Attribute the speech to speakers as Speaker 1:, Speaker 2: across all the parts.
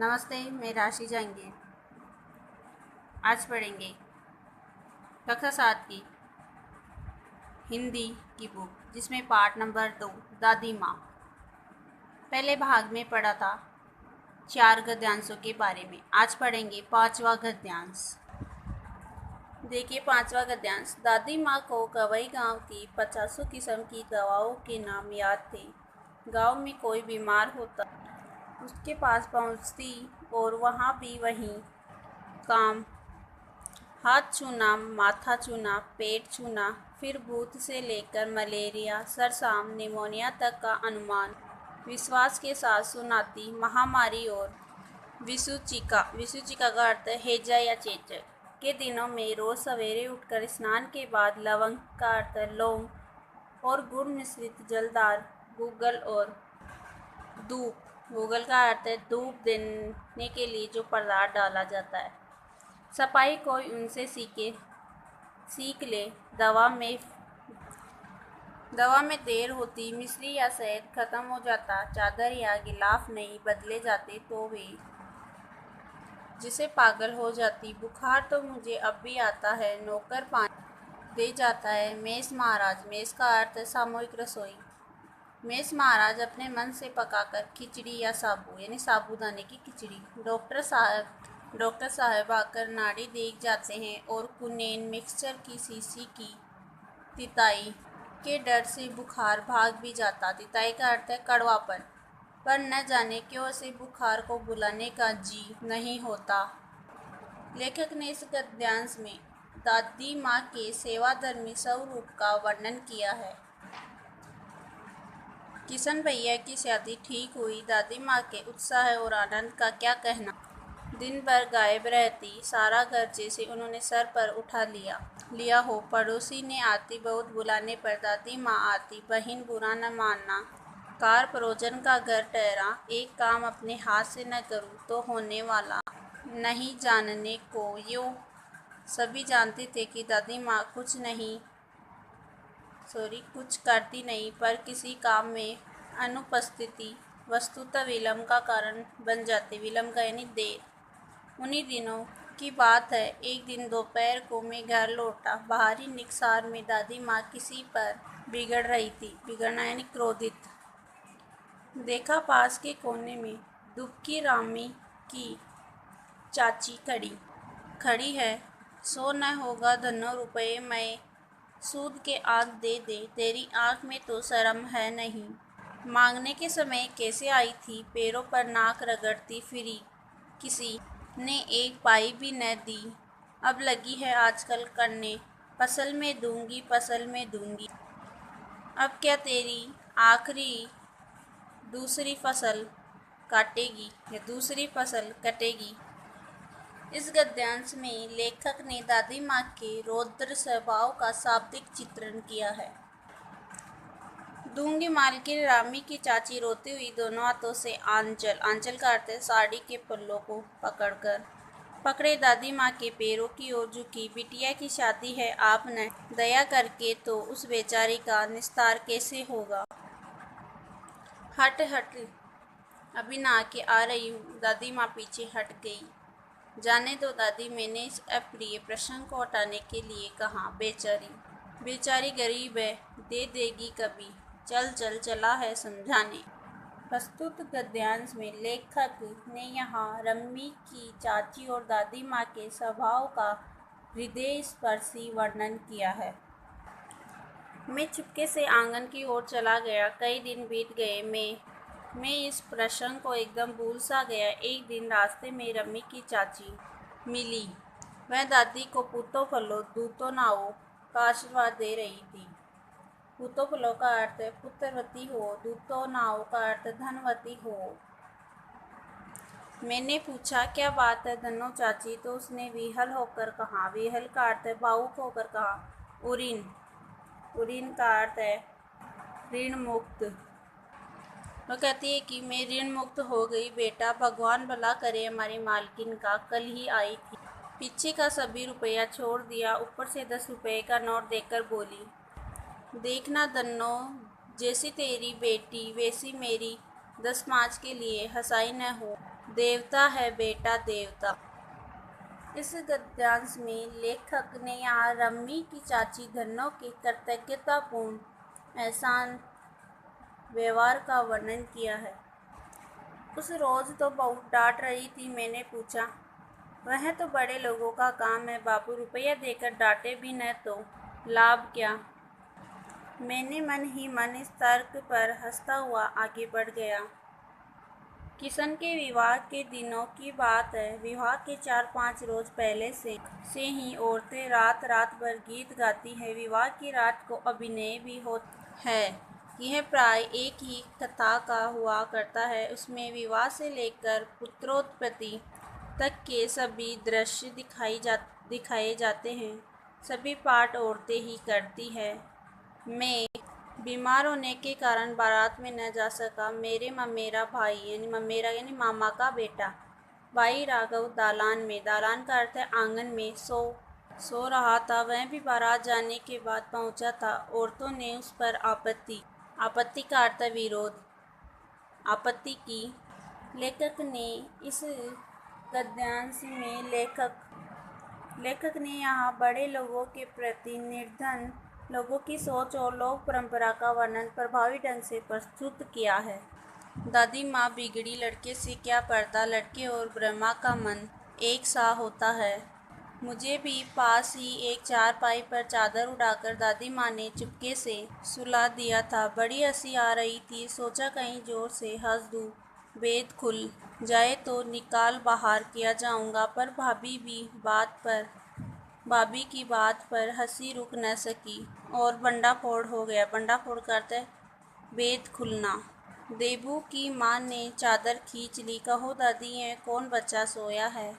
Speaker 1: नमस्ते, मैं राशि जहांगीर। आज पढ़ेंगे कक्षा 7 की हिंदी की बुक, जिसमें पाठ नंबर 2 दादी माँ। पहले भाग में पढ़ा था 4 गद्यांशों के बारे में। आज पढ़ेंगे 5वां गद्यांश। देखिए 5वां गद्यांश। दादी माँ को कवई गांव की 50 किस्म की दवाओं के नाम याद थे। गांव में कोई बीमार होता उसके पास पहुँचती और वहाँ भी वही काम, हाथ छूना, माथा छूना, पेट छूना, फिर भूत से लेकर मलेरिया, सरसाम, निमोनिया तक का अनुमान विश्वास के साथ सुनाती। महामारी और विसूचिका का अर्थ हैजा या चेचक के दिनों में रोज सवेरे उठकर स्नान के बाद लवंग का अर्थ लौंग और गुड़ मिश्रित जलदार गूगल का अर्थ है धूप देने के लिए जो पदार्थ डाला जाता है। सफाई कोई उनसे सीख ले। दवा में देर होती, मिश्री या शहद खत्म हो जाता, चादर या गिलाफ नहीं बदले जाते तो वे जिसे पागल हो जाती। बुखार तो मुझे अब भी आता है, नौकर पानी दे जाता है। मेष महाराज, मेष का अर्थ है सामूहिक रसोई। मेष महाराज अपने मन से पकाकर खिचड़ी या साबू यानी साबूदाने की खिचड़ी। डॉक्टर साहब आकर नाड़ी देख जाते हैं और कुनेन मिक्सचर की शीशी की तिताई के डर से बुखार भाग भी जाता। तिताई का अर्थ है कड़वापन, पर न जाने क्यों उसे बुखार को बुलाने का जी नहीं होता। लेखक ने इस गद्यांश में दादी माँ के सेवाधर्मी स्वरूप का वर्णन किया है। किशन भैया की शादी ठीक हुई। दादी माँ के उत्साह और आनंद का क्या कहना। दिन भर गायब रहती, सारा घर जैसे उन्होंने सर पर उठा लिया हो। पड़ोसी ने आती बहुत बुलाने पर दादी माँ आती, बहन बुरा न मानना। कार परोजन का घर ठहरा, एक काम अपने हाथ से न करूँ तो होने वाला नहीं जानने को। यूँ सभी जानते थे कि दादी माँ कुछ करती नहीं, पर किसी काम में अनुपस्थिति वस्तुतः विलंब का कारण बन जाती। विलंब का यानी देर। उन्हीं दिनों की बात है, एक दिन दोपहर को मैं घर लौटा। बाहरी निकसार में दादी माँ किसी पर बिगड़ रही थी। बिगड़ना यानी क्रोधित। देखा पास के कोने में दुबकी रामी की चाची खड़ी है। 100 न होगा धन्नो रुपये, मैं सूद के आंख दे दे, तेरी आंख में तो शर्म है नहीं। मांगने के समय कैसे आई थी, पैरों पर नाक रगड़ती फिरी, किसी ने एक पाई भी न दी। अब लगी है आजकल करने, फसल में दूंगी। अब क्या तेरी आखिरी दूसरी फसल कटेगी। इस गद्यांश में लेखक ने दादी माँ के रौद्र स्वभाव का शाब्दिक चित्रण किया है। दूंगी मालकिन रामी की चाची रोती हुई दोनों हाथों से आंचल का अर्थ है साड़ी के पल्लों को पकड़े दादी माँ के पैरों की ओर झुकी। बिटिया की शादी है, आपने दया करके तो उस बेचारी का निस्तार कैसे होगा। हट अभी नहा के आ रही हूँ। दादी माँ पीछे हट गई। जाने दो दादी, मैंने इस अप्रिय प्रसंग को हटाने के लिए कहा। बेचारी गरीब है, दे देगी कभी। चला है समझाने। प्रस्तुत गद्यांश में लेखक ने यहाँ रम्मी की चाची और दादी माँ के स्वभाव का हृदय स्पर्शी वर्णन किया है। मैं चुपके से आंगन की ओर चला गया। कई दिन बीत गए, मैं इस प्रसंग को एकदम भूल सा गया। एक दिन रास्ते में रम्मी की चाची मिली। वह दादी को पूतो फलो दूतो नाओ का आशीर्वाद दे रही थी। पूतो फलो का अर्थ है पुत्रवती हो, दूतो नाओ का अर्थ धनवती हो। मैंने पूछा क्या बात है धनो चाची, तो उसने विहल होकर कहा। विहल का अर्थ है भावुक होकर कहा। उरीन का अर्थ है ऋण मुक्त। वह कहती है कि मैं ऋण मुक्त हो गई बेटा, भगवान भला करे। हमारी मालकिन का कल ही आई थी। पीछे का सभी रुपया छोड़ दिया, ऊपर से 10 रुपये का नोट देकर बोली, देखना धन्नो, जैसी तेरी बेटी वैसी मेरी 10 पाँच के लिए हंसाई न हो। देवता है बेटा देवता। इस गद्यांश में लेखक ने यहाँ रम्मी की चाची धन्नो के कृतज्ञतापूर्ण एहसान व्यवहार का वर्णन किया है। उस रोज़ तो बहुत डांट रही थी। मैंने पूछा, वह तो बड़े लोगों का काम है बापू, रुपया देकर डांटे भी न तो लाभ क्या। मैंने मन ही मन इस तर्क पर हंसता हुआ आगे बढ़ गया। किशन के विवाह के दिनों की बात है। विवाह के 4-5 रोज पहले से ही औरतें रात रात भर गीत गाती हैं। विवाह की रात को अभिनय भी होता है। यह प्राय एक ही कथा का हुआ करता है। उसमें विवाह से लेकर पुत्रोत्पत्ति तक के सभी दृश्य दिखाए जाते हैं। सभी पाठ औरतें ही करती है। मैं बीमार होने के कारण बारात में न जा सका। मेरे ममेरा भाई यानी मामा का बेटा भाई राघव दालान का अर्थ है आंगन में सो रहा था। वह भी बारात जाने के बाद पहुंचा था। औरतों ने उस पर आपत्ति का अर्थ विरोध आपत्ति की। लेखक ने इस गद्यांश में लेखक ने यहाँ बड़े लोगों के प्रति निर्धन लोगों की सोच और लोक परंपरा का वर्णन प्रभावी ढंग से प्रस्तुत किया है। दादी माँ बिगड़ी लड़के से क्या पर्दा, लड़के और ब्रह्मा का मन एक सा होता है। मुझे भी पास ही एक चारपाई पर चादर उड़ाकर दादी माँ ने चुपके से सुला दिया था। बड़ी हंसी आ रही थी। सोचा कहीं जोर से हंस दूँ, भेद खुल जाए तो निकाल बाहर किया जाऊंगा, पर भाभी की बात पर हंसी रुक न सकी और बंडाफोड़ हो गया। बंडाफोड़ करते भेद खुलना। देबू की माँ ने चादर खींच ली। कहो दादी, ये कौन बच्चा सोया है?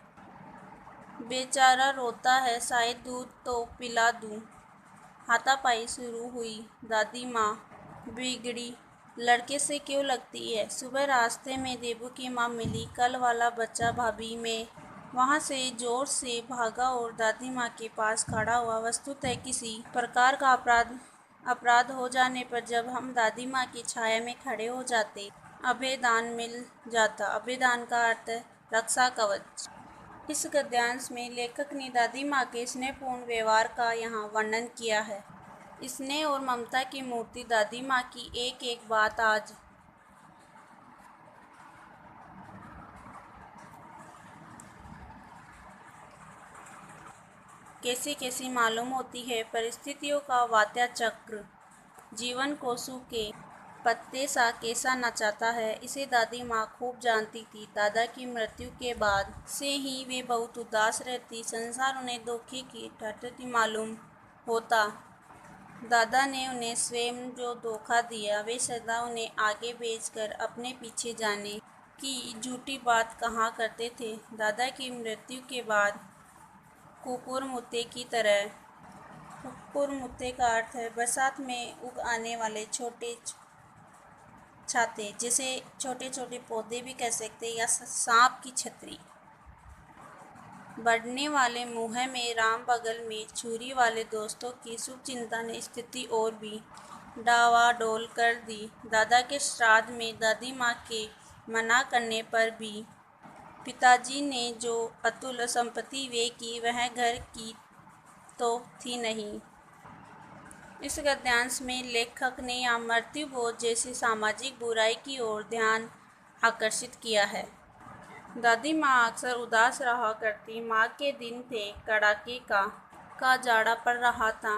Speaker 1: बेचारा रोता है, शायद दूध तो पिला दूँ। हाथापाई शुरू हुई। दादी माँ बिगड़ी लड़के से क्यों लगती है? सुबह रास्ते में देबू की माँ मिली। कल वाला बच्चा भाभी में वहाँ से जोर से भागा और दादी माँ के पास खड़ा हुआ। वस्तुतः किसी प्रकार का अपराध हो जाने पर जब हम दादी माँ की छाया में खड़े हो जाते, अभयदान मिल जाता। अभयदान का अर्थ है रक्षा कवच। इस गद्यांश में लेखक ने दादी माँ के स्नेहपूर्ण व्यवहार का यहाँ वर्णन किया है। स्नेह और ममता की मूर्ति दादी माँ की एक एक बात आज कैसी कैसी मालूम होती है। परिस्थितियों का वात्या चक्र जीवन को सूखे पत्ते सा कैसा नचाता है, इसे दादी माँ खूब जानती थी। दादा की मृत्यु के बाद से ही वे बहुत उदास रहती। संसार उन्हें धोखे की ठहरती मालूम होता। दादा ने उन्हें स्वयं जो धोखा दिया, वे सदा उन्हें आगे भेजकर अपने पीछे जाने की झूठी बात कहा करते थे। दादा की मृत्यु के बाद कुकुर मुत्ते की तरह, कुकुर मुत्ते का अर्थ है बरसात में उग आने वाले छोटे छाते, जिसे छोटे छोटे पौधे भी कह सकते हैं, या सांप की छतरी। बढ़ने वाले मुँह में राम, बगल में छुरी वाले दोस्तों की शुभ चिंता ने स्थिति और भी डावाडोल कर दी। दादा के श्राद्ध में दादी माँ के मना करने पर भी पिताजी ने जो अतुल संपत्ति वे की, वह घर की तो थी नहीं। इस गद्यांश में लेखक ने यहाँ मृत्यु बोझ जैसी सामाजिक बुराई की ओर ध्यान आकर्षित किया है। दादी माँ अक्सर उदास रहा करती। माँ के दिन थे, कड़ाके का जाड़ा पड़ रहा था।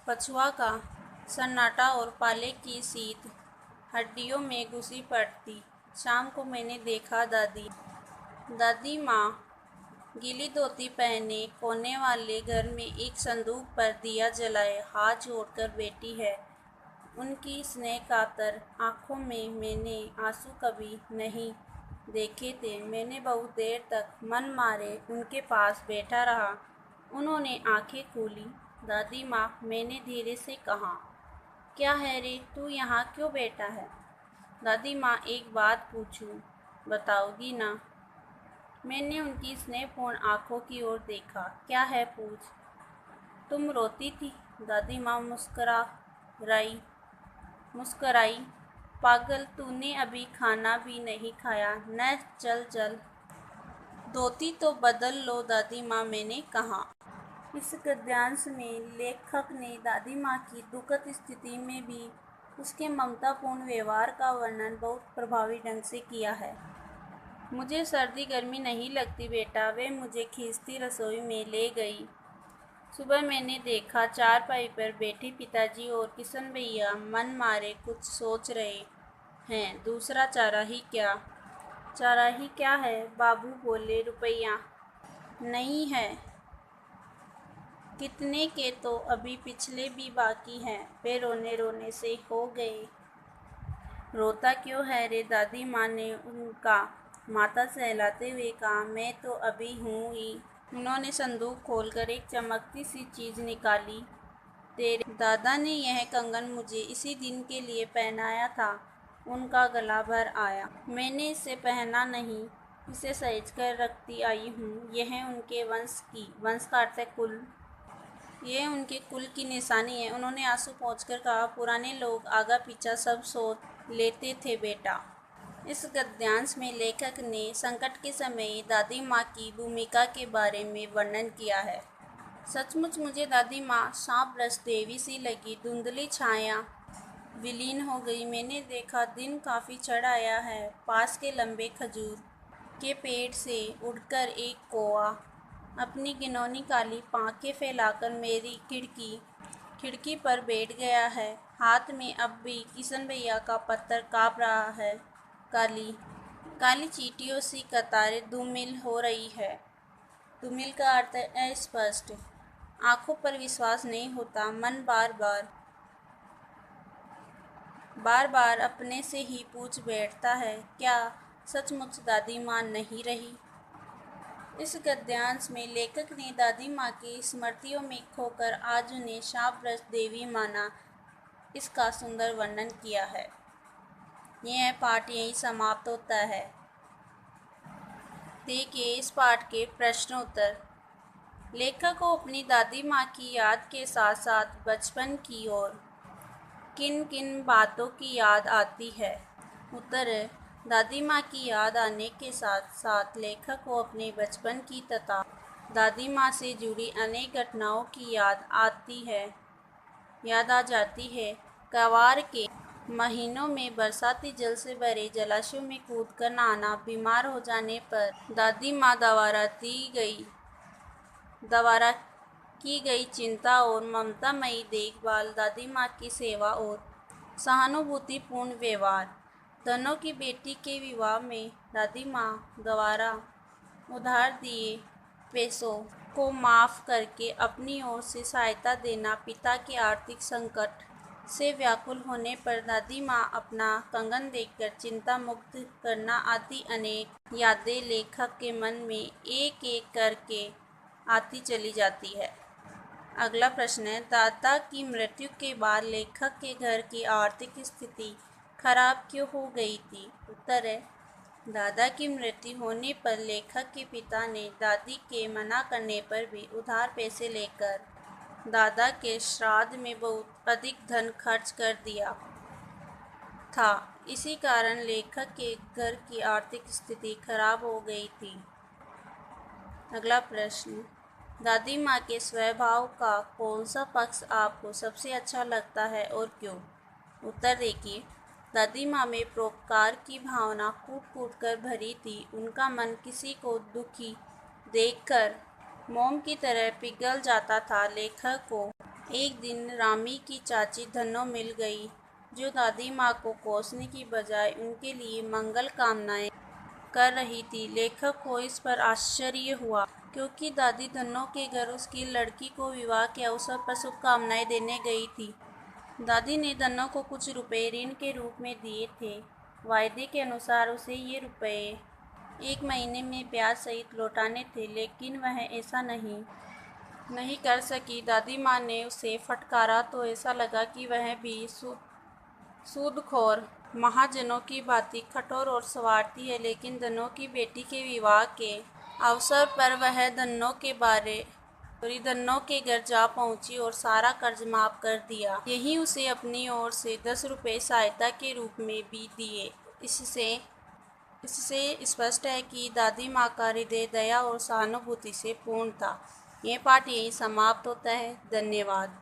Speaker 1: पछुआ का सन्नाटा और पाले की शीत हड्डियों में घुसी पड़ती। शाम को मैंने देखा दादी माँ गीली धोती पहने कोने वाले घर में एक संदूक पर दिया जलाए हाथ जोड़कर बैठी है। उनकी स्नेह कातर आँखों में मैंने आंसू कभी नहीं देखे थे। मैंने बहुत देर तक मन मारे उनके पास बैठा रहा। उन्होंने आंखें खोली। दादी माँ, मैंने धीरे से कहा, क्या है रे, तू यहाँ क्यों बैठा है? दादी माँ, एक बात पूछूं, बताओगी ना? मैंने उनकी स्नेहपूर्ण आँखों की ओर देखा। क्या है, पूछ। तुम रोती थी? दादी माँ मुस्कराई। पागल, तूने अभी खाना भी नहीं खाया न? चल चल, धोती तो बदल लो दादी माँ, मैंने कहा। इस गद्यांश में लेखक ने दादी माँ की दुखद स्थिति में भी उसके ममतापूर्ण व्यवहार का वर्णन बहुत प्रभावी ढंग से किया है। मुझे सर्दी गर्मी नहीं लगती बेटा, वे मुझे खींचती रसोई में ले गई। सुबह मैंने देखा चारपाई पर बैठे पिताजी और किशन भैया मन मारे कुछ सोच रहे हैं। दूसरा चाराही क्या? चाराही क्या है? बाबू बोले, रुपया नहीं है। कितने के? तो अभी पिछले भी बाकी हैं। वे रोने रोने से हो गए। रोता क्यों है रे? दादी माँ ने उनका माथा सहलाते हुए कहा, मैं तो अभी हूँ ही। उन्होंने संदूक खोलकर एक चमकती सी चीज़ निकाली। तेरे दादा ने यह कंगन मुझे इसी दिन के लिए पहनाया था। उनका गला भर आया। मैंने इसे पहना नहीं, इसे सहेज कर रखती आई हूँ। यह उनके वंश का अर्थ है कुल। यह उनके कुल की निशानी है। उन्होंने आंसू पोंछकर कहा, पुराने लोग आगा पीछा सब सोच लेते थे बेटा। इस गद्यांश में लेखक ने संकट के समय दादी माँ की भूमिका के बारे में वर्णन किया है। सचमुच मुझे दादी माँ सांप रस देवी सी लगी। धुंधली छाया विलीन हो गई। मैंने देखा दिन काफ़ी चढ़ आया है। पास के लंबे खजूर के पेड़ से उड़कर एक कौआ अपनी घिनौनी काली पांखें फैलाकर मेरी खिड़की पर बैठ गया है। हाथ में अब भी किशन भैया का पत्थर काँप रहा है। काली काली चींटियों सी कतारें धूमिल हो रही है। धूमिल का अर्थ है अस्पष्ट। आंखों पर विश्वास नहीं होता। मन बार बार अपने से ही पूछ बैठता है, क्या सचमुच दादी माँ नहीं रही? इस गद्यांश में लेखक ने दादी माँ की स्मृतियों में खोकर आज उन्हें शापग्रस्त देवी माना, इसका सुंदर वर्णन किया है। यह पाठ यहीं समाप्त होता है। देखिए इस पाठ के प्रश्न उत्तर। लेखक को अपनी दादी माँ की याद के साथ साथ बचपन की और किन किन बातों की याद आती है? उत्तर है, दादी माँ की याद आने के साथ साथ लेखक को अपने बचपन की तथा दादी माँ से जुड़ी अनेक घटनाओं की याद आ जाती है। क्वार के महीनों में बरसाती जल से भरे जलाशयों में कूदकर नहाना, बीमार हो जाने पर दादी माँ द्वारा की गई चिंता और ममतामयी देखभाल, दादी माँ की सेवा और सहानुभूतिपूर्ण व्यवहार, धनों की बेटी के विवाह में दादी माँ द्वारा उधार दिए पैसों को माफ़ करके अपनी ओर से सहायता देना, पिता के आर्थिक संकट से व्याकुल होने पर दादी माँ अपना कंगन देकर चिंता मुक्त करना आदि अनेक यादें लेखक के मन में एक एक करके आती चली जाती है। अगला प्रश्न है, दादा की मृत्यु के बाद लेखक के घर की आर्थिक स्थिति खराब क्यों हो गई थी? उत्तर है, दादा की मृत्यु होने पर लेखक के पिता ने दादी के मना करने पर भी उधार पैसे लेकर दादा के श्राद्ध में बहुत अधिक धन खर्च कर दिया था। इसी कारण लेखक के घर की आर्थिक स्थिति खराब हो गई थी। अगला प्रश्न, दादी माँ के स्वभाव का कौन सा पक्ष आपको सबसे अच्छा लगता है और क्यों? उत्तर देखिए, दादी माँ में परोपकार की भावना कूट कूट कर भरी थी। उनका मन किसी को दुखी देखकर मोम की तरह पिघल जाता था। लेखक को एक दिन रामी की चाची धन्नो मिल गई, जो दादी माँ को कोसने की बजाय उनके लिए मंगल कामनाएं कर रही थी। लेखक को इस पर आश्चर्य हुआ, क्योंकि दादी धन्नो के घर उसकी लड़की को विवाह के अवसर पर शुभकामनाएं देने गई थी। दादी ने धन्नो को कुछ रुपए ऋण के रूप में दिए थे। वायदे के अनुसार उसे ये रुपए 1 महीने में ब्याज सहित लौटाने थे, लेकिन वह ऐसा नहीं कर सकी। दादी माँ ने उसे फटकारा तो ऐसा लगा कि वह भी सूदखोर महाजनों की भांति कठोर और स्वार्थी है। लेकिन धन्नो की बेटी के विवाह के अवसर पर वह धन्नो के घर जा पहुंची और सारा कर्ज माफ कर दिया। यही उसे अपनी ओर से 10 रुपए सहायता के रूप में भी दिए। इससे इससे स्पष्ट है कि दादी माँ का हृदय दया और सहानुभूति से पूर्ण था। यह पाठ यहीं समाप्त होता है। धन्यवाद।